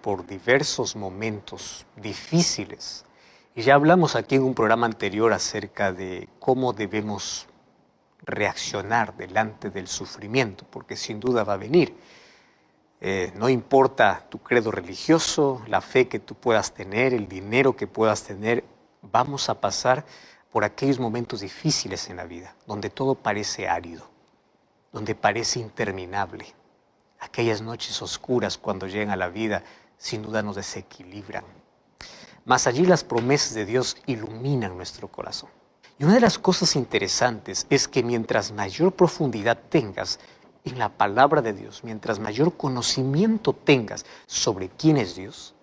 por diversos momentos difíciles. Y ya hablamos aquí en un programa anterior acerca de cómo debemos reaccionar delante del sufrimiento, porque sin duda va a venir. No importa tu credo religioso, la fe que tú puedas tener, el dinero que puedas tener, vamos a pasar por aquellos momentos difíciles en la vida, donde todo parece árido, donde parece interminable. Aquellas noches oscuras cuando llegan a la vida, sin duda nos desequilibran. Mas allí las promesas de Dios iluminan nuestro corazón. Y una de las cosas interesantes es que mientras mayor profundidad tengas en la palabra de Dios, mientras mayor conocimiento tengas sobre quién es Dios,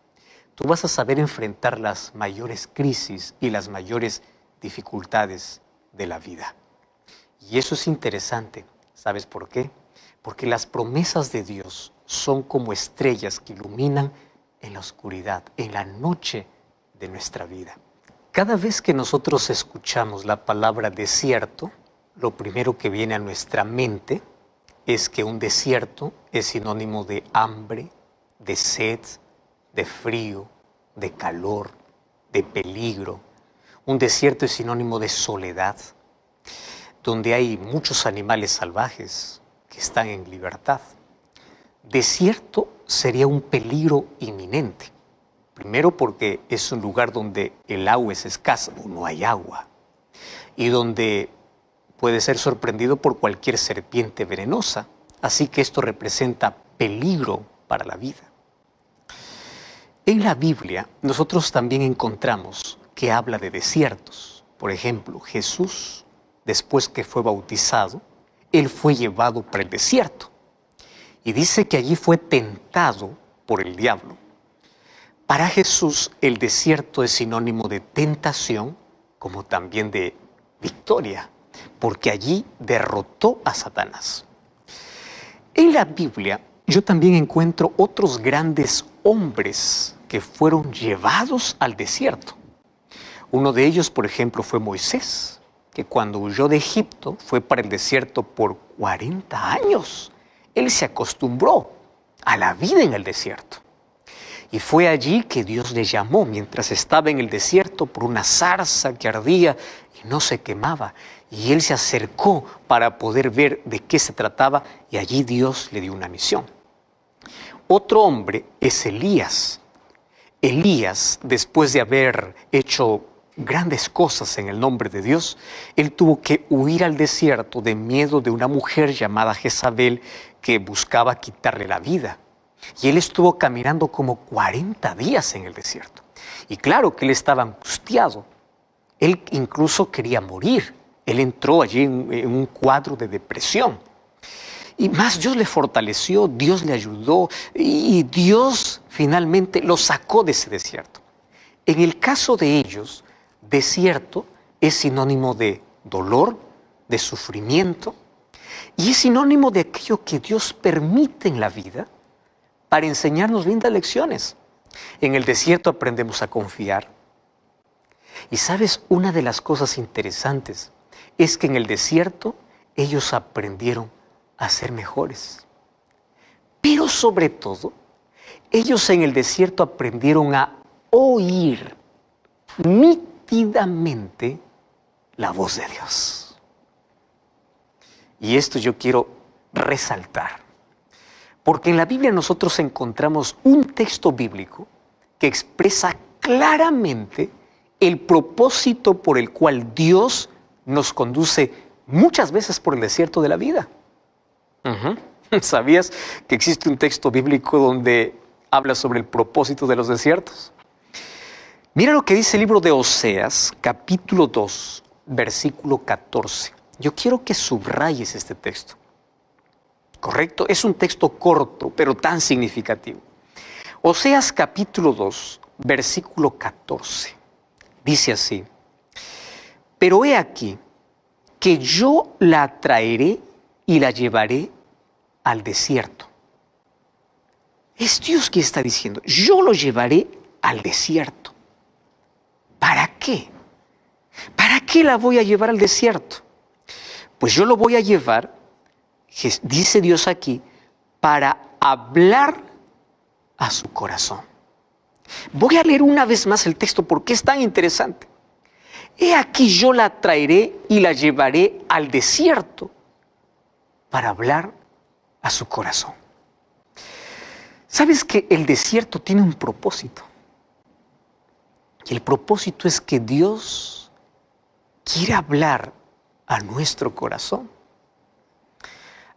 tú vas a saber enfrentar las mayores crisis y las mayores dificultades de la vida. Y eso es interesante. ¿Sabes por qué? Porque las promesas de Dios son como estrellas que iluminan en la oscuridad, en la noche de nuestra vida. Cada vez que nosotros escuchamos la palabra desierto, lo primero que viene a nuestra mente es que un desierto es sinónimo de hambre, de sed, de frío, de calor, de peligro. Un desierto es sinónimo de soledad, donde hay muchos animales salvajes que están en libertad. Desierto sería un peligro inminente. Primero porque es un lugar donde el agua es escasa o no hay agua. Y donde puede ser sorprendido por cualquier serpiente venenosa. Así que esto representa peligro para la vida. En la Biblia nosotros también encontramos que habla de desiertos. Por ejemplo, Jesús, después que fue bautizado, Él fue llevado para el desierto. Y dice que allí fue tentado por el diablo. Para Jesús, el desierto es sinónimo de tentación, como también de victoria, porque allí derrotó a Satanás. En la Biblia, yo también encuentro otros grandes hombres que fueron llevados al desierto. Uno de ellos, por ejemplo, fue Moisés, que cuando huyó de Egipto fue para el desierto por 40 años. Él se acostumbró a la vida en el desierto. Y fue allí que Dios le llamó mientras estaba en el desierto por una zarza que ardía y no se quemaba. Y él se acercó para poder ver de qué se trataba y allí Dios le dio una misión. Otro hombre es Elías. Elías, después de haber hecho grandes cosas en el nombre de Dios, él tuvo que huir al desierto de miedo de una mujer llamada Jezabel que buscaba quitarle la vida. Y él estuvo caminando como 40 días en el desierto. Y claro que él estaba angustiado. Él incluso quería morir. Él entró allí en un cuadro de depresión. Y más Dios le fortaleció, Dios le ayudó y Dios finalmente lo sacó de ese desierto. En el caso de ellos, desierto es sinónimo de dolor, de sufrimiento y es sinónimo de aquello que Dios permite en la vida para enseñarnos lindas lecciones. En el desierto aprendemos a confiar. Y sabes, una de las cosas interesantes es que en el desierto ellos aprendieron a ser mejores. Pero sobre todo, ellos en el desierto aprendieron a oír nítidamente la voz de Dios. Y esto yo quiero resaltar. Porque en la Biblia nosotros encontramos un texto bíblico que expresa claramente el propósito por el cual Dios nos conduce muchas veces por el desierto de la vida. ¿Sabías que existe un texto bíblico donde habla sobre el propósito de los desiertos? Mira lo que dice el libro de Oseas, capítulo 2, versículo 14. Yo quiero que subrayes este texto. ¿Correcto? Es un texto corto, pero tan significativo. Oseas capítulo 2, versículo 14. Dice así: pero he aquí que yo la traeré y la llevaré al desierto. Es Dios quien está diciendo, yo lo llevaré al desierto. ¿Para qué? ¿Para qué la voy a llevar al desierto? Pues yo lo voy a llevar, dice Dios aquí, para hablar a su corazón. Voy a leer una vez más el texto porque es tan interesante. He aquí yo la traeré y la llevaré al desierto para hablar a su corazón. ¿Sabes que el desierto tiene un propósito? Y el propósito es que Dios quiere hablar a nuestro corazón.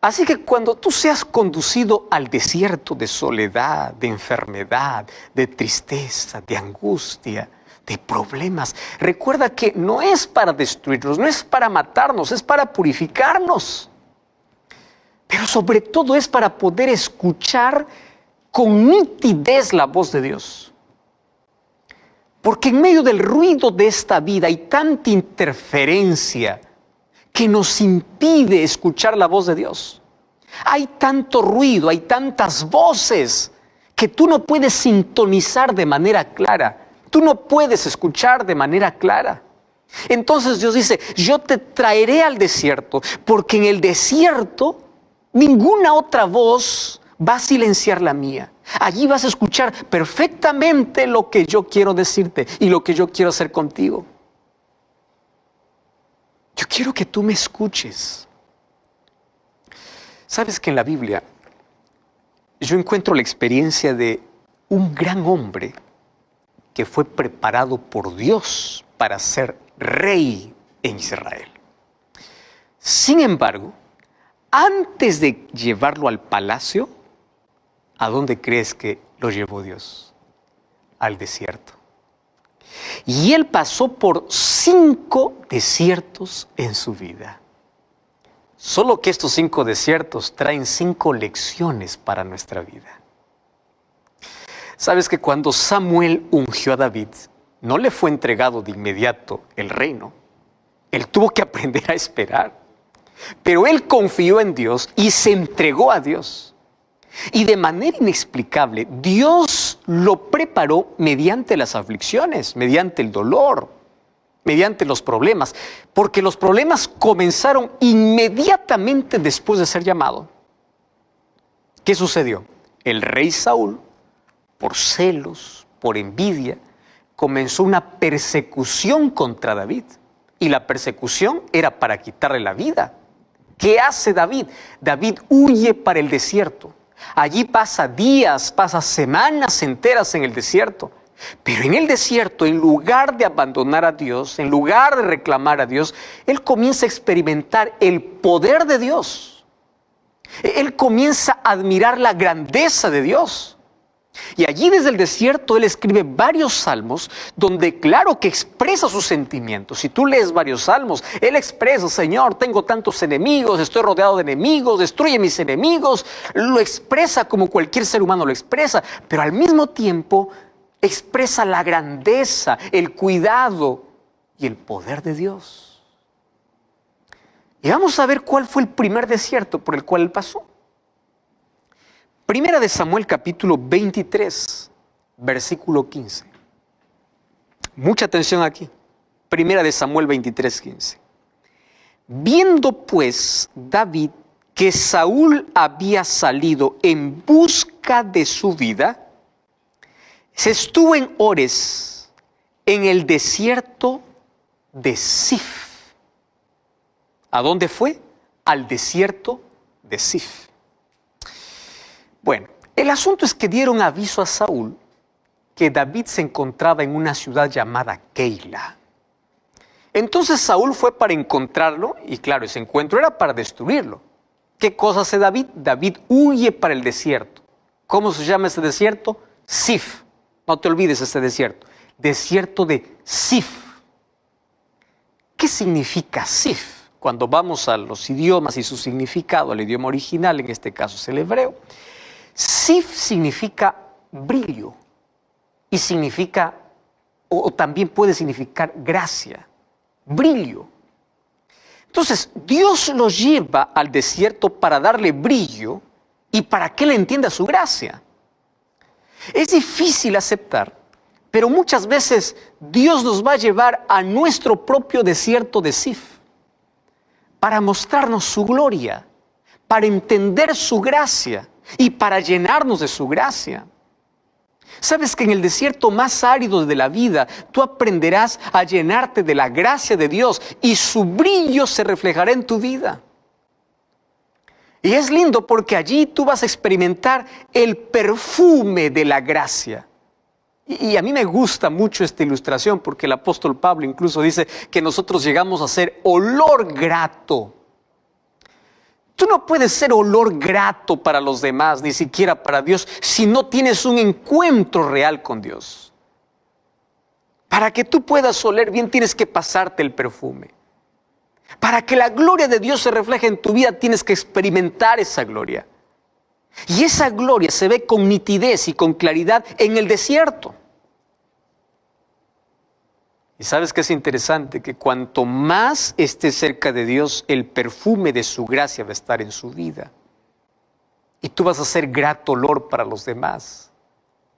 Así que cuando tú seas conducido al desierto de soledad, de enfermedad, de tristeza, de angustia, de problemas, recuerda que no es para destruirnos, no es para matarnos, es para purificarnos. Pero sobre todo es para poder escuchar con nitidez la voz de Dios. Porque en medio del ruido de esta vida hay tanta interferencia que nos impide escuchar la voz de Dios. Hay tanto ruido, hay tantas voces que tú no puedes sintonizar de manera clara. Tú no puedes escuchar de manera clara. Entonces Dios dice, yo te traeré al desierto, porque en el desierto ninguna otra voz va a silenciar la mía. Allí vas a escuchar perfectamente lo que yo quiero decirte y lo que yo quiero hacer contigo. Yo quiero que tú me escuches. Sabes que en la Biblia yo encuentro la experiencia de un gran hombre que fue preparado por Dios para ser rey en Israel. Sin embargo, antes de llevarlo al palacio, ¿a dónde crees que lo llevó Dios? Al desierto. Y él pasó por 5 desiertos en su vida. Solo que estos 5 desiertos traen 5 lecciones para nuestra vida. Sabes que cuando Samuel ungió a David, no le fue entregado de inmediato el reino. Él tuvo que aprender a esperar. Pero él confió en Dios y se entregó a Dios. Y de manera inexplicable, Dios lo preparó mediante las aflicciones, mediante el dolor, mediante los problemas. Porque los problemas comenzaron inmediatamente después de ser llamado. ¿Qué sucedió? El rey Saúl, por celos, por envidia, comenzó una persecución contra David. Y la persecución era para quitarle la vida. ¿Qué hace David? David huye para el desierto. Allí pasa días, pasa semanas enteras en el desierto. Pero en el desierto, en lugar de abandonar a Dios, en lugar de reclamar a Dios, él comienza a experimentar el poder de Dios. Él comienza a admirar la grandeza de Dios. Y allí desde el desierto él escribe varios salmos donde claro que expresa sus sentimientos. Si tú lees varios salmos, él expresa, Señor, tengo tantos enemigos, estoy rodeado de enemigos, destruye mis enemigos. Lo expresa como cualquier ser humano lo expresa, pero al mismo tiempo expresa la grandeza, el cuidado y el poder de Dios. Y vamos a ver cuál fue el primer desierto por el cual él pasó. Primera de Samuel capítulo 23, versículo 15. Mucha atención aquí. Primera de Samuel 23, 15. Viendo pues David que Saúl había salido en busca de su vida, se estuvo en Ores, en el desierto de Zif. ¿A dónde fue? Al desierto de Zif. Bueno, el asunto es que dieron aviso a Saúl que David se encontraba en una ciudad llamada Keila. Entonces Saúl fue para encontrarlo y claro, ese encuentro era para destruirlo. ¿Qué cosa hace David? David huye para el desierto. ¿Cómo se llama ese desierto? Zif. No te olvides ese desierto. Desierto de Zif. ¿Qué significa Zif? Cuando vamos a los idiomas y su significado, al idioma original, en este caso es el hebreo, Zif significa brillo y significa, o también puede significar gracia, brillo. Entonces, Dios lo lleva al desierto para darle brillo y para que él entienda su gracia. Es difícil aceptar, pero muchas veces Dios nos va a llevar a nuestro propio desierto de Zif para mostrarnos su gloria, para entender su gracia y para llenarnos de su gracia. Sabes que en el desierto más árido de la vida, tú aprenderás a llenarte de la gracia de Dios y su brillo se reflejará en tu vida. Y es lindo porque allí tú vas a experimentar el perfume de la gracia. Y a mí me gusta mucho esta ilustración porque el apóstol Pablo incluso dice que nosotros llegamos a ser olor grato. Tú no puedes ser olor grato para los demás, ni siquiera para Dios, si no tienes un encuentro real con Dios. Para que tú puedas oler bien, tienes que pasarte el perfume. Para que la gloria de Dios se refleje en tu vida, tienes que experimentar esa gloria. Y esa gloria se ve con nitidez y con claridad en el desierto. Y sabes que es interesante que cuanto más estés cerca de Dios, el perfume de su gracia va a estar en su vida. Y tú vas a ser grato olor para los demás.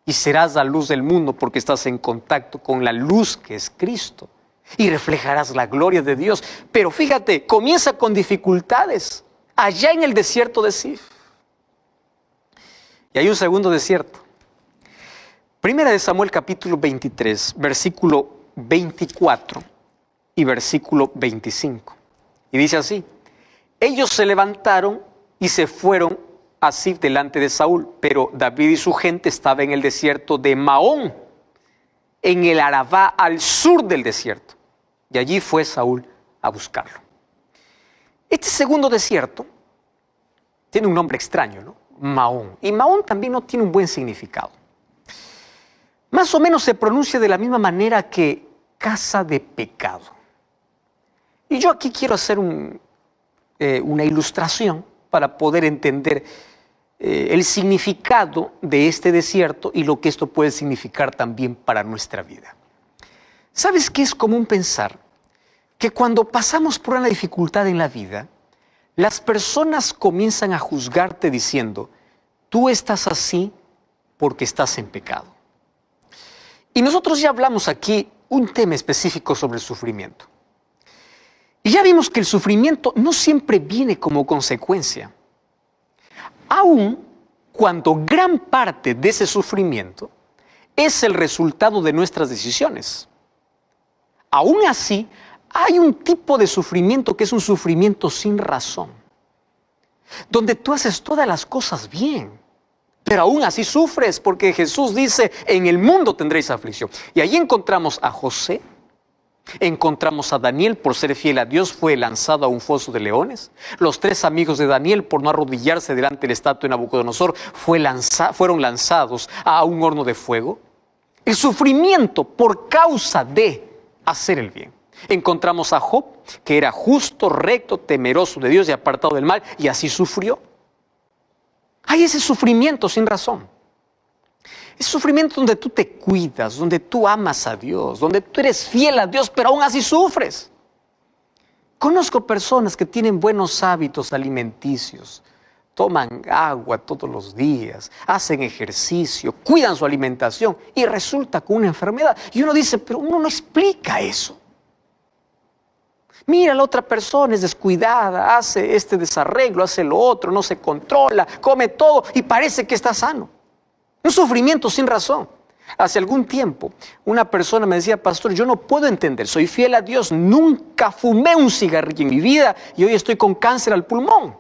Y serás la luz del mundo porque estás en contacto con la luz que es Cristo. Y reflejarás la gloria de Dios. Pero fíjate, comienza con dificultades. Allá en el desierto de Sif. Y hay un segundo desierto. Primera de Samuel capítulo 23, versículo 24 y versículo 25. Y dice así: ellos se levantaron y se fueron a Sif delante de Saúl, pero David y su gente estaban en el desierto de Maón, en el Arabá al sur del desierto. Y allí fue Saúl a buscarlo. Este segundo desierto tiene un nombre extraño, ¿no? Maón. Y Maón también no tiene un buen significado. Más o menos se pronuncia de la misma manera que casa de pecado. Y yo aquí quiero hacer una ilustración para poder entender el significado de este desierto y lo que esto puede significar también para nuestra vida. ¿Sabes qué es común pensar? Que cuando pasamos por una dificultad en la vida, las personas comienzan a juzgarte diciendo: tú estás así porque estás en pecado. Y nosotros ya hablamos aquí un tema específico sobre el sufrimiento. Y ya vimos que el sufrimiento no siempre viene como consecuencia. Aun cuando gran parte de ese sufrimiento es el resultado de nuestras decisiones. Aún así, hay un tipo de sufrimiento que es un sufrimiento sin razón, donde tú haces todas las cosas bien, pero aún así sufres, porque Jesús dice: en el mundo tendréis aflicción. Y ahí encontramos a José, encontramos a Daniel, por ser fiel a Dios, fue lanzado a un foso de leones. Los 3 amigos de Daniel, por no arrodillarse delante de la estatua de Nabucodonosor, fueron lanzados a un horno de fuego. El sufrimiento por causa de hacer el bien. Encontramos a Job, que era justo, recto, temeroso de Dios y apartado del mal, y así sufrió. Hay ese sufrimiento sin razón. Ese sufrimiento donde tú te cuidas, donde tú amas a Dios, donde tú eres fiel a Dios, pero aún así sufres. Conozco personas que tienen buenos hábitos alimenticios, toman agua todos los días, hacen ejercicio, cuidan su alimentación y resulta con una enfermedad. Y uno dice: pero uno no explica eso. Mira, la otra persona es descuidada, hace este desarreglo, hace lo otro, no se controla, come todo y parece que está sano. Un sufrimiento sin razón. Hace algún tiempo, una persona me decía: pastor, yo no puedo entender, soy fiel a Dios, nunca fumé un cigarrillo en mi vida y hoy estoy con cáncer al pulmón.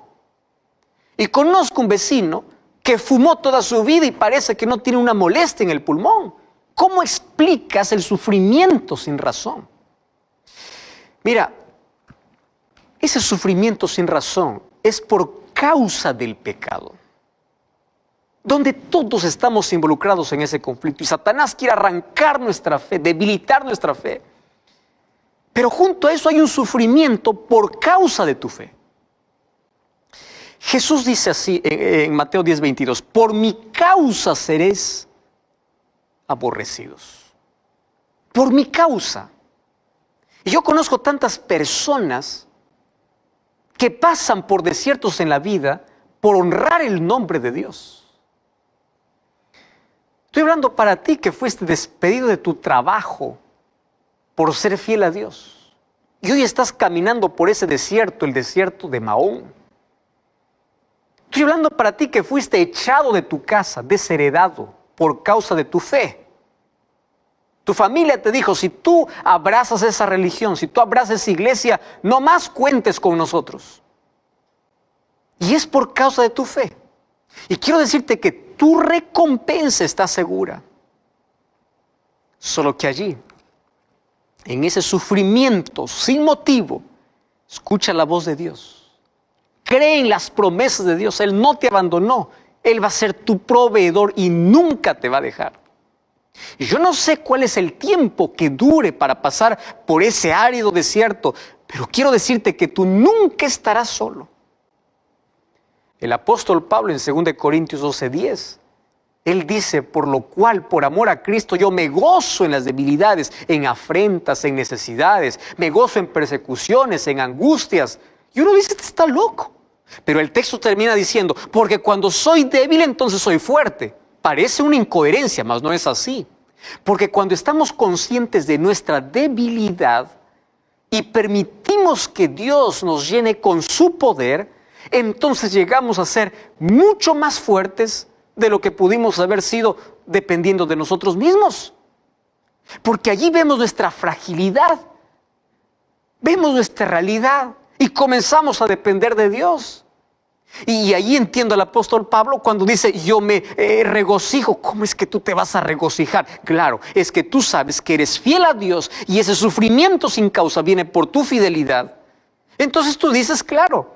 Y conozco un vecino que fumó toda su vida y parece que no tiene una molestia en el pulmón. ¿Cómo explicas el sufrimiento sin razón? Mira, ese sufrimiento sin razón es por causa del pecado, donde todos estamos involucrados en ese conflicto. Y Satanás quiere arrancar nuestra fe, debilitar nuestra fe. Pero junto a eso hay un sufrimiento por causa de tu fe. Jesús dice así en Mateo 10:22: por mi causa seréis aborrecidos. Por mi causa. Y yo conozco tantas personas que pasan por desiertos en la vida por honrar el nombre de Dios. Estoy hablando para ti que fuiste despedido de tu trabajo por ser fiel a Dios. Y hoy estás caminando por ese desierto, el desierto de Maón. Estoy hablando para ti que fuiste echado de tu casa, desheredado, por causa de tu fe. Tu familia te dijo, si tú abrazas esa religión, si tú abrazas esa iglesia, no más cuentes con nosotros. Y es por causa de tu fe. Y quiero decirte que tu recompensa está segura. Solo que allí, en ese sufrimiento sin motivo, escucha la voz de Dios. Cree en las promesas de Dios. Él no te abandonó. Él va a ser tu proveedor y nunca te va a dejar. Y yo no sé cuál es el tiempo que dure para pasar por ese árido desierto, pero quiero decirte que tú nunca estarás solo. El apóstol Pablo en 2 Corintios 12:10, él dice, por lo cual, por amor a Cristo, yo me gozo en las debilidades, en afrentas, en necesidades, me gozo en persecuciones, en angustias. Y uno dice, está loco. Pero el texto termina diciendo, porque cuando soy débil, entonces soy fuerte. Parece una incoherencia, mas no es así. Porque cuando estamos conscientes de nuestra debilidad y permitimos que Dios nos llene con su poder, entonces llegamos a ser mucho más fuertes de lo que pudimos haber sido dependiendo de nosotros mismos. Porque allí vemos nuestra fragilidad, vemos nuestra realidad y comenzamos a depender de Dios. Y ahí entiendo al apóstol Pablo cuando dice, yo me regocijo. ¿Cómo es que tú te vas a regocijar? Claro, es que tú sabes que eres fiel a Dios y ese sufrimiento sin causa viene por tu fidelidad. Entonces tú dices, claro,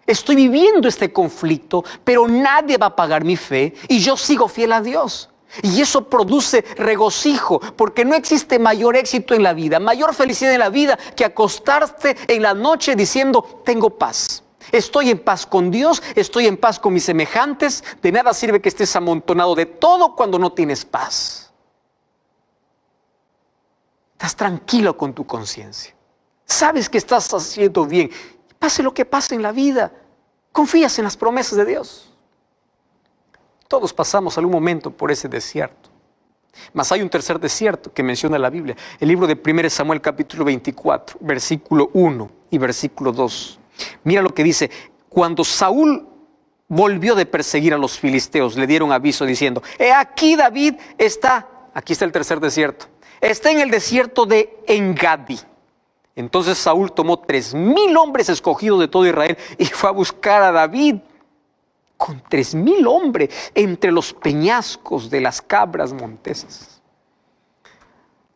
estoy viviendo este conflicto, pero nadie va a pagar mi fe y yo sigo fiel a Dios. Y eso produce regocijo, porque no existe mayor éxito en la vida, mayor felicidad en la vida que acostarte en la noche diciendo, tengo paz. Estoy en paz con Dios, estoy en paz con mis semejantes. De nada sirve que estés amontonado de todo cuando no tienes paz. Estás tranquilo con tu conciencia. Sabes que estás haciendo bien. Pase lo que pase en la vida, confías en las promesas de Dios. Todos pasamos algún momento por ese desierto. Mas hay un tercer desierto que menciona la Biblia. El libro de 1 Samuel capítulo 24, versículo 1 y versículo 2. Mira lo que dice, cuando Saúl volvió de perseguir a los filisteos, le dieron aviso diciendo, aquí David está, aquí está el tercer desierto, está en el desierto de Engadi. Entonces Saúl tomó 3,000 hombres escogidos de todo Israel y fue a buscar a David con 3,000 hombres entre los peñascos de las cabras montesas.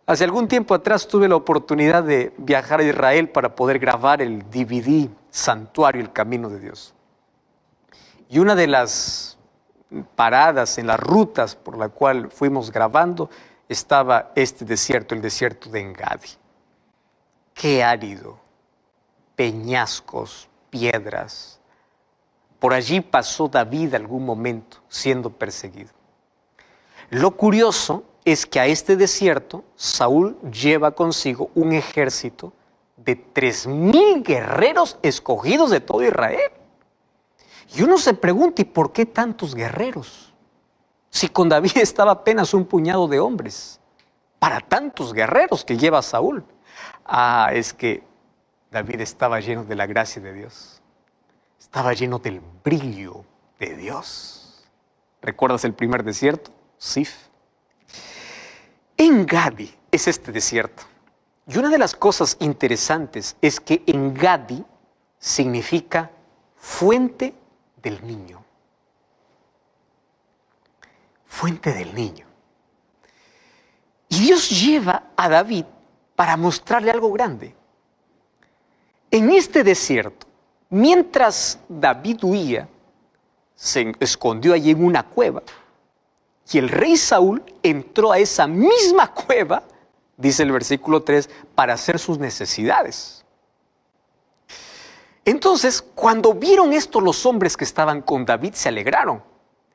Hace algún tiempo atrás tuve la oportunidad de viajar a Israel para poder grabar el DVD Santuario, el Camino de Dios. Y una de las paradas en las rutas por la cual fuimos grabando estaba este desierto, el desierto de Engadi. Qué árido, peñascos, piedras. Por allí pasó David algún momento siendo perseguido. Lo curioso es que a este desierto Saúl lleva consigo un ejército de 3,000 guerreros escogidos de todo Israel. Y uno se pregunta, ¿y por qué tantos guerreros? Si con David estaba apenas un puñado de hombres, para tantos guerreros que lleva Saúl. Es que David estaba lleno de la gracia de Dios. Estaba lleno del brillo de Dios. ¿Recuerdas el primer desierto? Sif. Engadi es este desierto. Y una de las cosas interesantes es que Engadi significa fuente del niño. Fuente del niño. Y Dios lleva a David para mostrarle algo grande. En este desierto, mientras David huía, se escondió allí en una cueva. Y el rey Saúl entró a esa misma cueva, dice el versículo 3, para hacer sus necesidades. Entonces, cuando vieron esto los hombres que estaban con David, se alegraron.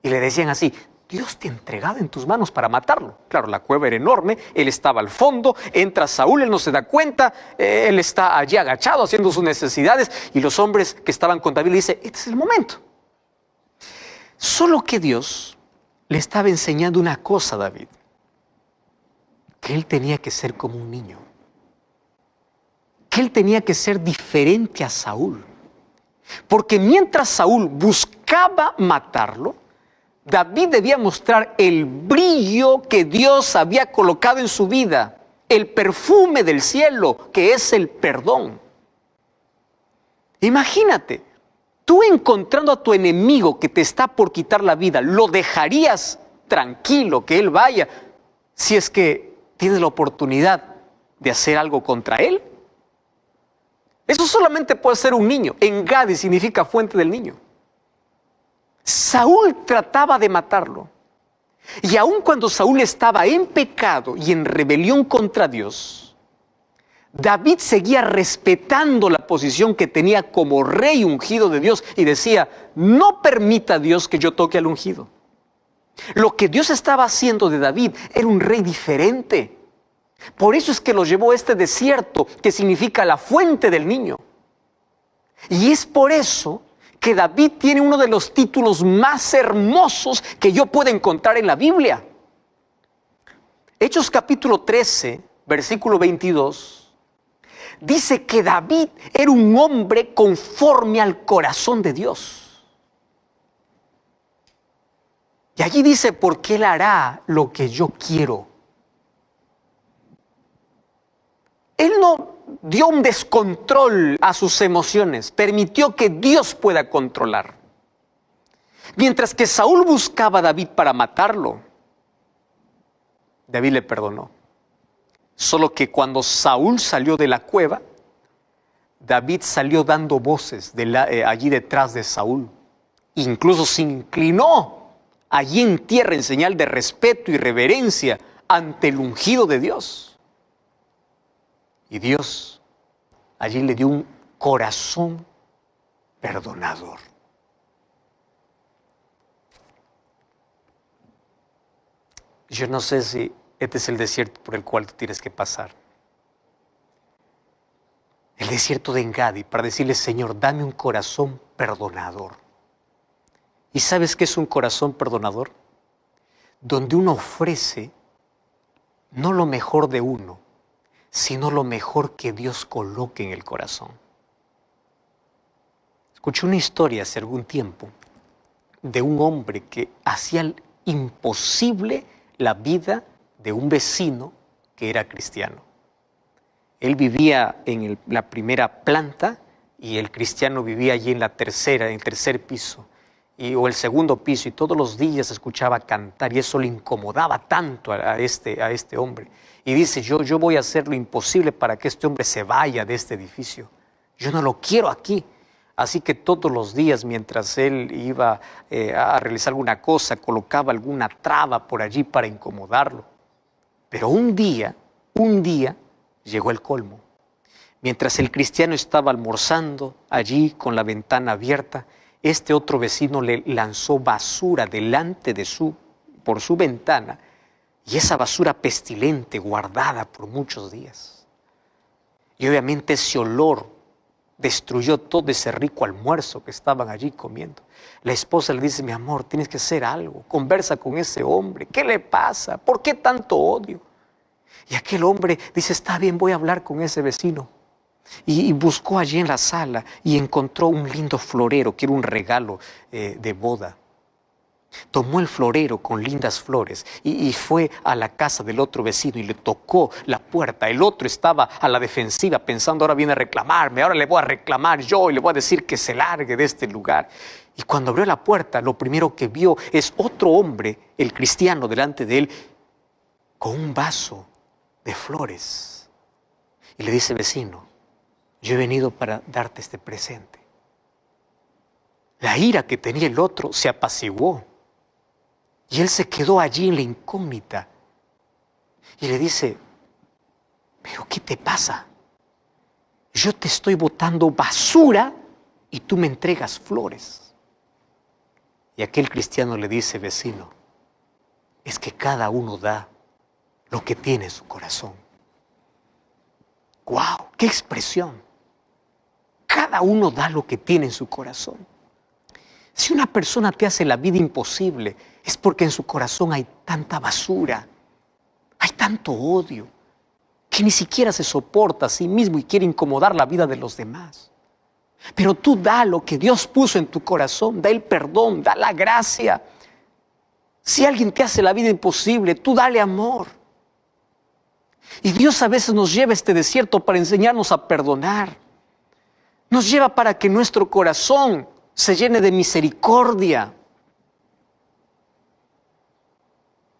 Y le decían así, Dios te ha entregado en tus manos para matarlo. Claro, la cueva era enorme, él estaba al fondo, entra Saúl, él no se da cuenta, él está allí agachado haciendo sus necesidades y los hombres que estaban con David le dicen, este es el momento. Solo que Dios le estaba enseñando una cosa a David, que él tenía que ser como un niño, que él tenía que ser diferente a Saúl, porque mientras Saúl buscaba matarlo, David debía mostrar el brillo que Dios había colocado en su vida, el perfume del cielo, que es el perdón. Imagínate, tú encontrando a tu enemigo que te está por quitar la vida, ¿lo dejarías tranquilo que él vaya si es que tienes la oportunidad de hacer algo contra él? Eso solamente puede ser un niño. Engadi significa fuente del niño. Saúl trataba de matarlo. Y aun cuando Saúl estaba en pecado y en rebelión contra Dios, David seguía respetando la posición que tenía como rey ungido de Dios y decía, no permita Dios que yo toque al ungido. Lo que Dios estaba haciendo de David era un rey diferente. Por eso es que lo llevó a este desierto, que significa la fuente del niño. Y es por eso que David tiene uno de los títulos más hermosos que yo puedo encontrar en la Biblia. Hechos capítulo 13, versículo 22, dice que David era un hombre conforme al corazón de Dios. Y allí dice, porque Él hará lo que yo quiero. Él no dio un descontrol a sus emociones, permitió que Dios pueda controlar. Mientras que Saúl buscaba a David para matarlo, David le perdonó. Solo que cuando Saúl salió de la cueva, David salió dando voces allí detrás de Saúl. Incluso se inclinó allí en tierra en señal de respeto y reverencia ante el ungido de Dios. Y Dios allí le dio un corazón perdonador. Yo no sé si este es el desierto por el cual tú tienes que pasar. El desierto de Engadi, para decirle, Señor, dame un corazón perdonador. ¿Y sabes qué es un corazón perdonador? Donde uno ofrece no lo mejor de uno, sino lo mejor que Dios coloque en el corazón. Escuché una historia hace algún tiempo de un hombre que hacía imposible la vida de un vecino que era cristiano. Él vivía en la primera planta y el cristiano vivía allí en en el tercer piso o el segundo piso, y todos los días escuchaba cantar y eso le incomodaba tanto a este hombre. Y dice, yo voy a hacer lo imposible para que este hombre se vaya de este edificio. Yo no lo quiero aquí. Así que todos los días, mientras él iba a realizar alguna cosa, colocaba alguna traba por allí para incomodarlo. Pero un día llegó el colmo. Mientras el cristiano estaba almorzando allí con la ventana abierta, este otro vecino le lanzó basura delante por su ventana, y esa basura pestilente guardada por muchos días. Y obviamente ese olor destruyó todo ese rico almuerzo que estaban allí comiendo. La esposa le dice, mi amor, tienes que hacer algo, conversa con ese hombre, ¿qué le pasa? ¿Por qué tanto odio? Y aquel hombre dice, está bien, voy a hablar con ese vecino. Y buscó allí en la sala y encontró un lindo florero, que era un regalo de boda. Tomó el florero con lindas flores y fue a la casa del otro vecino y le tocó la puerta. El otro estaba a la defensiva pensando, ahora viene a reclamarme, ahora le voy a reclamar yo y le voy a decir que se largue de este lugar. Y cuando abrió la puerta, lo primero que vio es otro hombre, el cristiano, delante de él, con un vaso de flores. Y le dice, vecino, yo he venido para darte este presente. La ira que tenía el otro se apaciguó. Y él se quedó allí en la incógnita. Y le dice, ¿pero qué te pasa? Yo te estoy botando basura y tú me entregas flores. Y aquel cristiano le dice, vecino, es que cada uno da lo que tiene en su corazón. ¡Guau! ¡Qué expresión! Cada uno da lo que tiene en su corazón. Si una persona te hace la vida imposible, es porque en su corazón hay tanta basura, hay tanto odio, que ni siquiera se soporta a sí mismo y quiere incomodar la vida de los demás. Pero tú da lo que Dios puso en tu corazón, da el perdón, da la gracia. Si alguien te hace la vida imposible, tú dale amor. Y Dios a veces nos lleva a este desierto para enseñarnos a perdonar. Nos lleva para que nuestro corazón se llene de misericordia.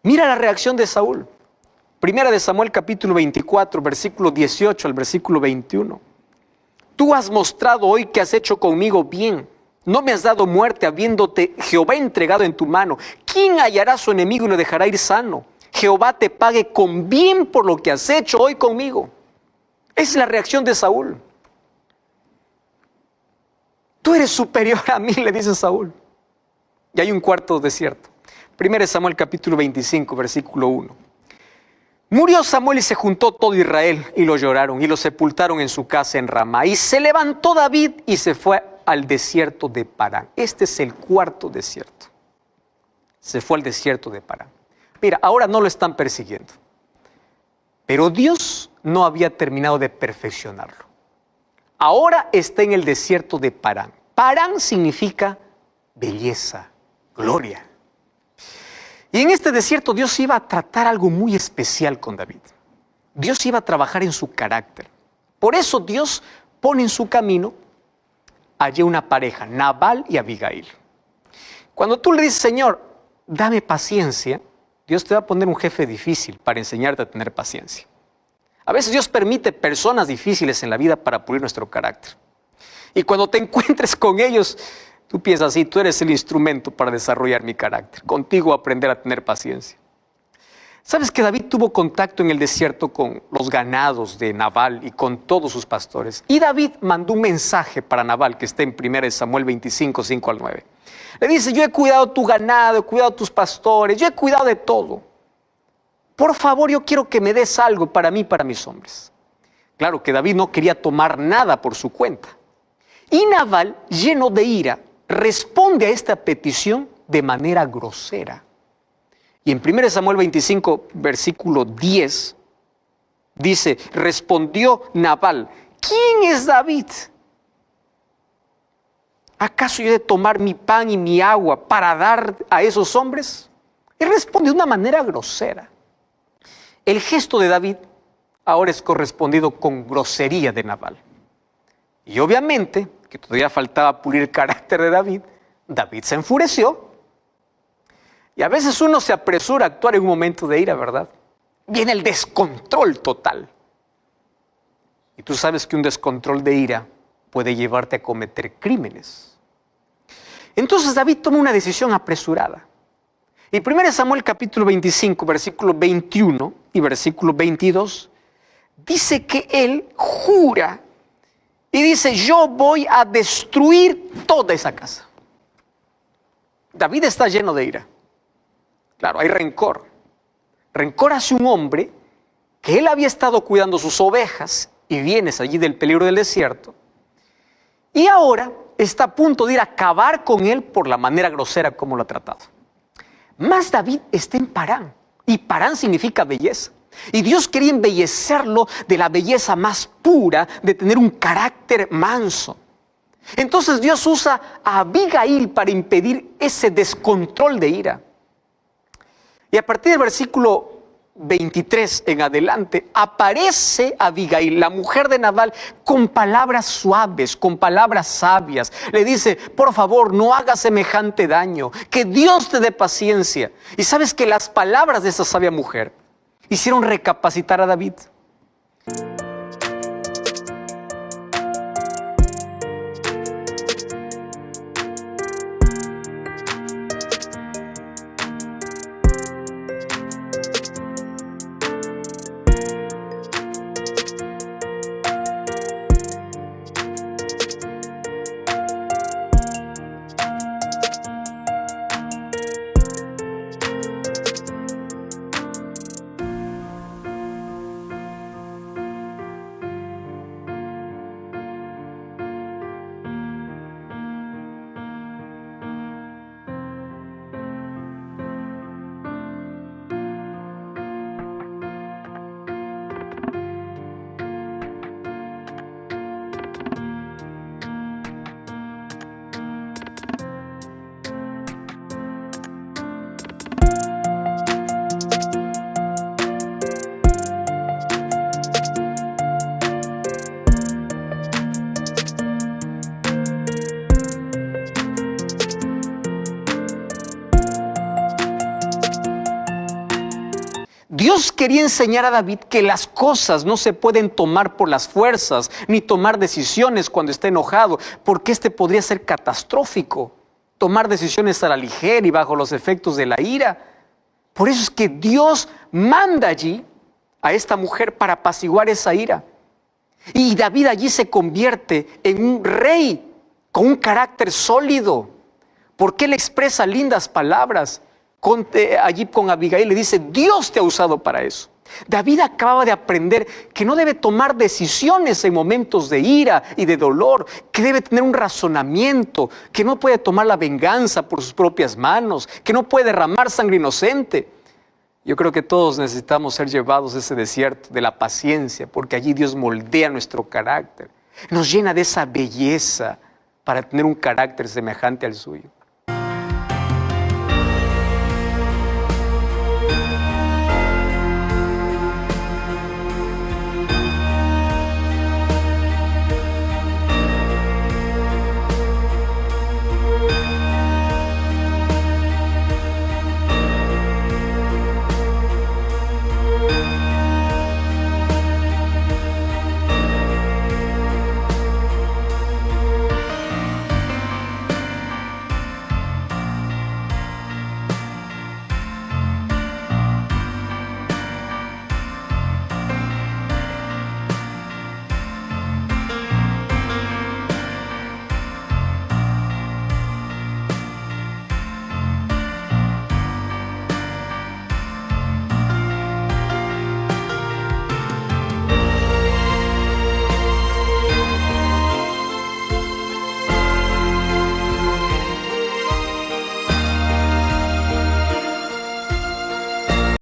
Mira la reacción de Saúl. Primera de Samuel capítulo 24, versículo 18 al versículo 21. Tú has mostrado hoy que has hecho conmigo bien. No me has dado muerte habiéndote Jehová entregado en tu mano. ¿Quién hallará a su enemigo y lo dejará ir sano? Jehová te pague con bien por lo que has hecho hoy conmigo. Esa es la reacción de Saúl. Tú eres superior a mí, le dice Saúl. Y hay un cuarto desierto. Primera de Samuel capítulo 25, versículo 1. Murió Samuel y se juntó todo Israel y lo lloraron y lo sepultaron en su casa en Ramá. Y se levantó David y se fue al desierto de Parán. Este es el cuarto desierto. Se fue al desierto de Parán. Mira, ahora no lo están persiguiendo. Pero Dios no había terminado de perfeccionarlo. Ahora está en el desierto de Parán. Parán significa belleza, gloria. Y en este desierto Dios iba a tratar algo muy especial con David. Dios iba a trabajar en su carácter. Por eso Dios pone en su camino allí una pareja, Nabal y Abigail. Cuando tú le dices, Señor, dame paciencia, Dios te va a poner un jefe difícil para enseñarte a tener paciencia. A veces Dios permite personas difíciles en la vida para pulir nuestro carácter. Y cuando te encuentres con ellos, tú piensas así, tú eres el instrumento para desarrollar mi carácter. Contigo aprender a tener paciencia. ¿Sabes que David tuvo contacto en el desierto con los ganados de Nabal y con todos sus pastores? Y David mandó un mensaje para Nabal que está en 1 Samuel 25, 5 al 9. Le dice, yo he cuidado tu ganado, he cuidado tus pastores, yo he cuidado de todo. Por favor, yo quiero que me des algo para mí y para mis hombres. Claro que David no quería tomar nada por su cuenta. Y Nabal, lleno de ira, responde a esta petición de manera grosera. Y en 1 Samuel 25, versículo 10, dice, respondió Nabal, ¿quién es David? ¿Acaso yo he de tomar mi pan y mi agua para dar a esos hombres? Y responde de una manera grosera. El gesto de David ahora es correspondido con grosería de Nabal. Y obviamente, que todavía faltaba pulir el carácter de David, David se enfureció. Y a veces uno se apresura a actuar en un momento de ira, ¿verdad? Viene el descontrol total. Y tú sabes que un descontrol de ira puede llevarte a cometer crímenes. Entonces David toma una decisión apresurada. Y 1 Samuel capítulo 25, versículo 21 y versículo 22, dice que él jura y dice, yo voy a destruir toda esa casa. David está lleno de ira. Claro, hay rencor. Rencor hacia un hombre que él había estado cuidando sus ovejas y vienes allí del peligro del desierto. Y ahora está a punto de ir a acabar con él por la manera grosera como lo ha tratado. Mas David está en Parán. Y Parán significa belleza. Y Dios quería embellecerlo de la belleza más pura, de tener un carácter manso. Entonces Dios usa a Abigail para impedir ese descontrol de ira. Y a partir del versículo 23 en adelante, aparece Abigail, la mujer de Nabal, con palabras suaves, con palabras sabias. Le dice, por favor, no hagas semejante daño, que Dios te dé paciencia. Y sabes que las palabras de esa sabia mujer hicieron recapacitar a David. Dios quería enseñar a David que las cosas no se pueden tomar por las fuerzas, ni tomar decisiones cuando está enojado, porque podría ser catastrófico. Tomar decisiones a la ligera y bajo los efectos de la ira. Por eso es que Dios manda allí a esta mujer para apaciguar esa ira. Y David allí se convierte en un rey con un carácter sólido, porque él expresa lindas palabras. Allí con Abigail le dice, Dios te ha usado para eso. David acababa de aprender que no debe tomar decisiones en momentos de ira y de dolor, que debe tener un razonamiento, que no puede tomar la venganza por sus propias manos, que no puede derramar sangre inocente. Yo creo que todos necesitamos ser llevados a ese desierto de la paciencia, porque allí Dios moldea nuestro carácter, nos llena de esa belleza para tener un carácter semejante al suyo.